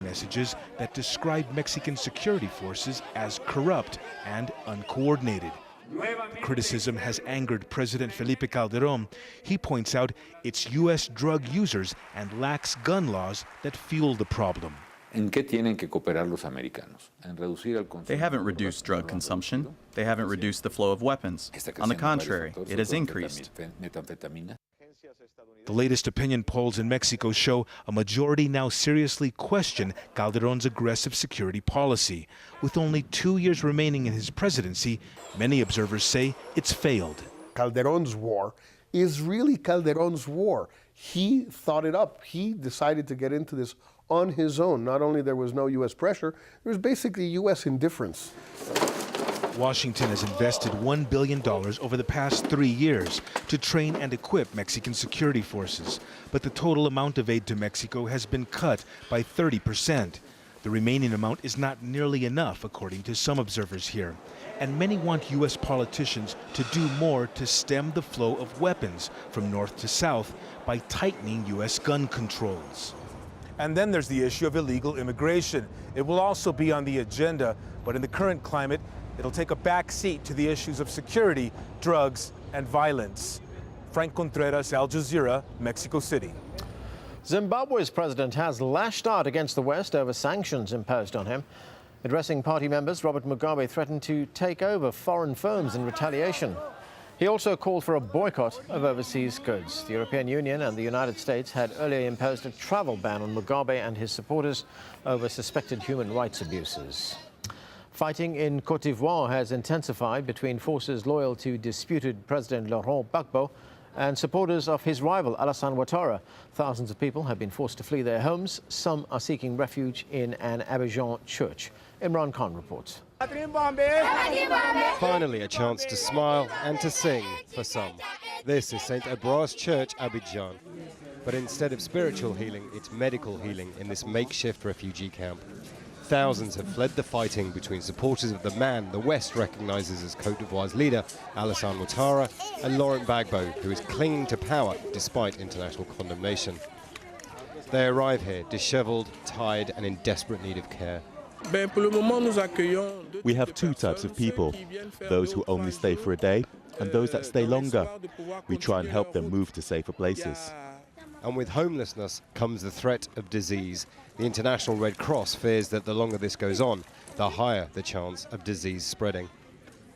messages that describe Mexican security forces as corrupt and uncoordinated. The criticism has angered President Felipe Calderón. He points out it's U.S. drug users and lax gun laws that fuel the problem. They haven't reduced drug consumption. They haven't reduced the flow of weapons. On the contrary, it has increased. The latest opinion polls in Mexico show a majority now seriously question Calderón's aggressive security policy. With only 2 years remaining in his presidency, many observers say it's failed. Calderón's war is really Calderón's war. He thought it up. He decided to get into this on his own. Not only there was no U.S. pressure, there was basically U.S. indifference. Washington has invested $1 billion over the past 3 years to train and equip Mexican security forces. But the total amount of aid to Mexico has been cut by 30%. The remaining amount is not nearly enough, according to some observers here. And many want U.S. politicians to do more to stem the flow of weapons from north to south by tightening U.S. gun controls. And then there's the issue of illegal immigration. It will also be on the agenda, but in the current climate, it'll take a back seat to the issues of security, drugs, and violence. Frank Contreras, AlJazeera, Mexico City. Zimbabwe's president has lashed out against the West over sanctions imposed on him. Addressing party members, Robert Mugabe threatened to take over foreign firms in retaliation. He also called for a boycott of overseas goods. The European Union and the United States had earlier imposed a travel ban on Mugabe and his supporters over suspected human rights abuses. Fighting in Côte d'Ivoire has intensified between forces loyal to disputed President Laurent Gbagbo and supporters of his rival Alassane Ouattara. Thousands of people have been forced to flee their homes. Some are seeking refuge in an Abidjan church. Imran Khan reports. Finally, a chance to smile and to sing for some. This is St. Ambroise Church, Abidjan. But instead of spiritual healing, it's medical healing in this makeshift refugee camp. Thousands have fled the fighting between supporters of the man the West recognizes as Côte d'Ivoire's leader, Alassane Ouattara, and Laurent Gbagbo, who is clinging to power despite international condemnation. They arrive here disheveled, tired, and in desperate need of care. We have two types of people, those who only stay for a day and those that stay longer. We try and help them move to safer places. And with homelessness comes the threat of disease. The International Red Cross fears that the longer this goes on, the higher the chance of disease spreading.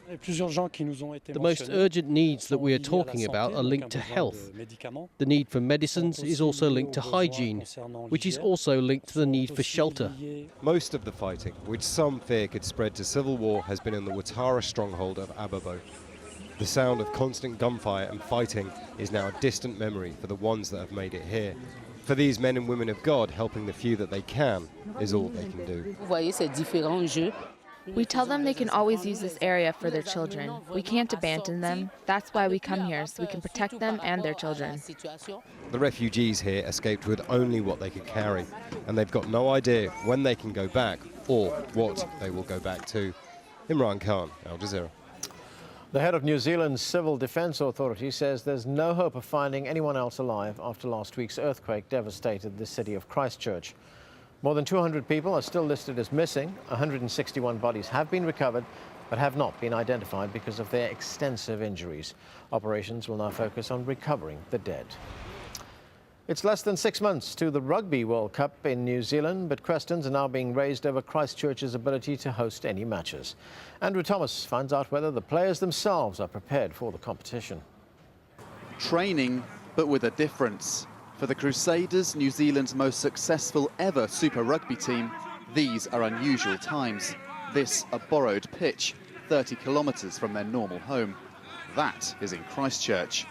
The most urgent needs that we are talking about are linked to health. The need for medicines is also linked to hygiene, which is also linked to the need for shelter. Most of the fighting, which some fear could spread to civil war, has been in the Ouattara stronghold of Ababo. The sound of constant gunfire and fighting is now a distant memory for the ones that have made it here. For these men and women of God, helping the few that they can is all they can do. We tell them they can always use this area for their children. We can't abandon them. That's why we come here, so we can protect them and their children. The refugees here escaped with only what they could carry, and they've got no idea when they can go back or what they will go back to. Imran Khan, AlJazeera. The head of New Zealand's Civil Defence Authority says there's no hope of finding anyone else alive after last week's earthquake devastated the city of Christchurch. More than 200 people are still listed as missing. 161 bodies have been recovered but have not been identified because of their extensive injuries. Operations will now focus on recovering the dead. It's less than 6 months to the Rugby World Cup in New Zealand, but questions are now being raised over Christchurch's ability to host any matches. Andrew Thomas finds out whether the players themselves are prepared for the competition. Training, but with a difference. For the Crusaders, New Zealand's most successful ever Super Rugby team, these are unusual times. This a borrowed pitch, 30 kilometres from their normal home. That is in Christchurch.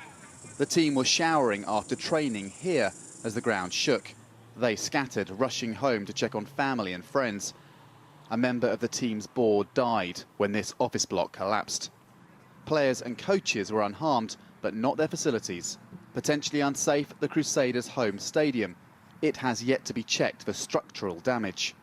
The team was showering after training here as the ground shook. They scattered, rushing home to check on family and friends. A member of the team's board died when this office block collapsed. Players and coaches were unharmed, but not their facilities. Potentially unsafe, the Crusaders' home stadium. It has yet to be checked for structural damage.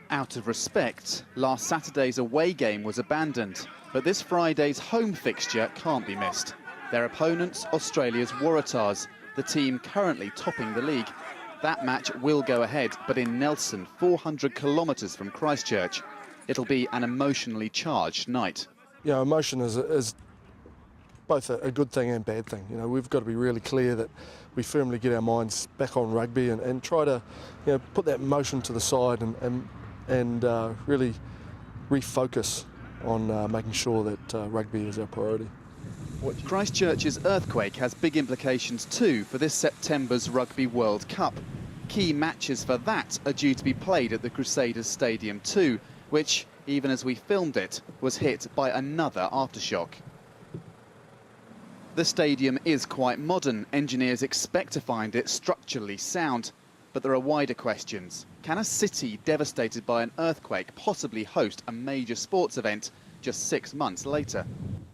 Out of respect, last Saturday's away game was abandoned, but this Friday's home fixture can't be missed. Their opponents, Australia's Waratahs, the team currently topping the league. That match will go ahead, but in Nelson, 400 kilometres from Christchurch. It'll be an emotionally charged night. You know, emotion is both a good thing and bad thing. You know, we've got to be really clear that we firmly get our minds back on rugby and try to, you know, put that emotion to the side and really refocus on making sure that rugby is our priority. Christchurch's earthquake has big implications too for this September's Rugby World Cup. Key matches for that are due to be played at the Crusaders Stadium too, which, even as we filmed it, was hit by another aftershock. The stadium is quite modern. Engineers expect to find it structurally sound. But there are wider questions. Can a city devastated by an earthquake possibly host a major sports event just 6 months later?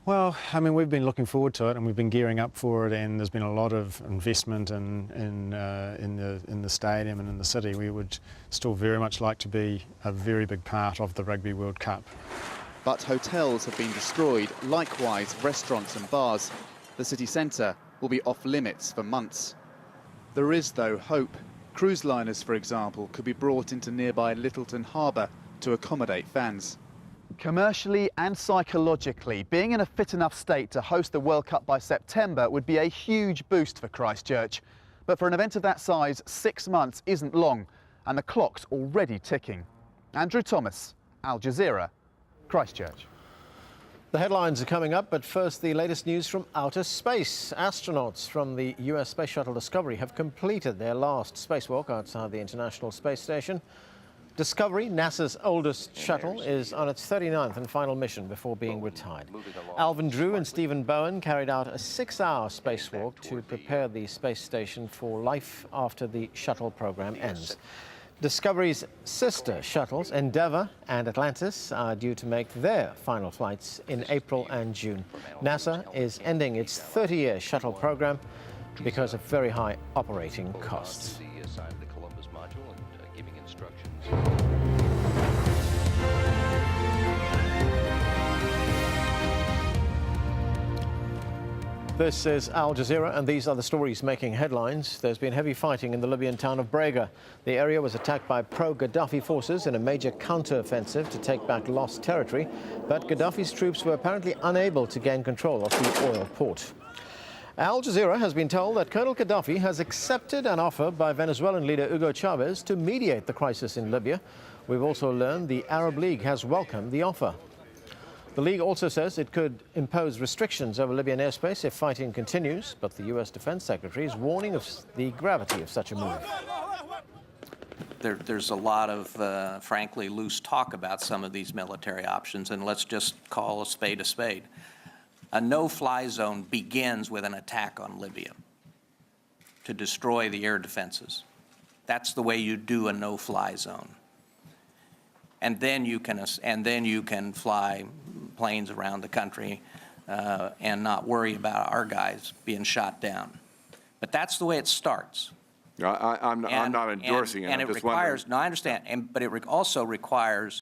Well, I mean, we've been looking forward to it and we've been gearing up for it, and there's been a lot of investment in the stadium and in the city. We would still very much like to be a very big part of the Rugby World Cup. But hotels have been destroyed, likewise restaurants and bars. The city centre will be off limits for months. There is, though, hope. Cruise liners, for example, could be brought into nearby Littleton Harbour to accommodate fans. Commercially and psychologically, being in a fit enough state to host the World Cup by September would be a huge boost for Christchurch. But for an event of that size, 6 months isn't long, and the clock's already ticking. Andrew Thomas, Al Jazeera, Christchurch. The headlines are coming up, but first the latest news from outer space. Astronauts from the US Space Shuttle Discovery have completed their last spacewalk outside the International Space Station. Discovery, NASA's oldest shuttle, is on its 39th and final mission before being retired. Alvin Drew and Stephen Bowen carried out a 6-hour spacewalk to prepare the space station for life after the shuttle program ends. Discovery's sister shuttles, Endeavour and Atlantis, are due to make their final flights in April and June. NASA is ending its 30-year shuttle program because of very high operating costs. This is Al Jazeera, and these are the stories making headlines. There's been heavy fighting in the Libyan town of Brega. The area was attacked by pro-Gaddafi forces in a major counter-offensive to take back lost territory, but Gaddafi's troops were apparently unable to gain control of the oil port. Al Jazeera has been told that Colonel Gaddafi has accepted an offer by Venezuelan leader Hugo Chavez to mediate the crisis in Libya. We've also learned the Arab League has welcomed the offer. The League also says it could impose restrictions over Libyan airspace if fighting continues, but the US Defense Secretary is warning of the gravity of such a move. There's a lot of, frankly, loose talk about some of these military options, and let's just call a spade a spade. A no-fly zone begins with an attack on Libya to destroy the air defenses. That's the way you do a no-fly zone. And then you can fly planes around the country and not worry about our guys being shot down. But that's the way it starts. I'm not endorsing it. And it requires, no, I understand, but it also requires